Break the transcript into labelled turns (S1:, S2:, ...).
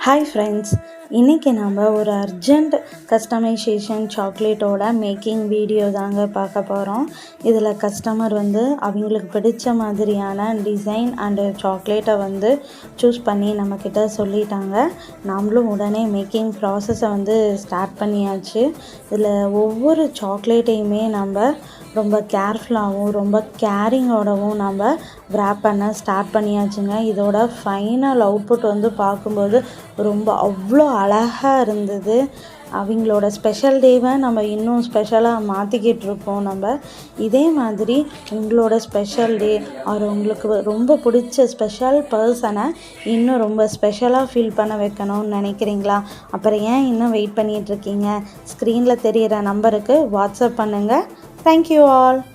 S1: Hi friends, இன்றைக்கி நம்ம ஒரு அர்ஜெண்ட் கஸ்டமைசேஷன் சாக்லேட்டோட மேக்கிங் வீடியோ தாங்க பார்க்க போகிறோம். இதில் கஸ்டமர் அவங்களுக்கு பிடிச்ச மாதிரியான டிசைன் அண்டு சாக்லேட்டை சூஸ் பண்ணி நம்மக்கிட்ட சொல்லிட்டாங்க. நாமளும் உடனே மேக்கிங் ப்ராசஸை ஸ்டார்ட் பண்ணியாச்சு. இதில் ஒவ்வொரு சாக்லேட்டையுமே நம்ம ரொம்ப கேர்ஃபுல்லாகவும் ரொம்ப கேரிங்கோடவும் நம்ம விராப் பண்ண ஸ்டார்ட் பண்ணியாச்சுங்க. இதோட ஃபைனல் அவுட்புட் பார்க்கும்போது ரொம்ப அவ்வளோ அழகாக இருந்தது. அவங்களோட ஸ்பெஷல் டேவை நம்ம இன்னும் ஸ்பெஷலாக மாற்றிக்கிட்டு இருக்கோம். நம்ம இதே மாதிரி உங்களோட ஸ்பெஷல் டே உங்களுக்கு ரொம்ப பிடிச்ச ஸ்பெஷல் பர்சனை இன்னும் ரொம்ப ஸ்பெஷலாக ஃபீல் பண்ண வைக்கணும்னு நினைக்கிறீங்களா? அப்புறம் ஏன் இன்னும் வெயிட் பண்ணிகிட்ருக்கீங்க? ஸ்க்ரீனில் தெரிகிற நம்பருக்கு வாட்ஸ்அப் பண்ணுங்கள். Thank you all.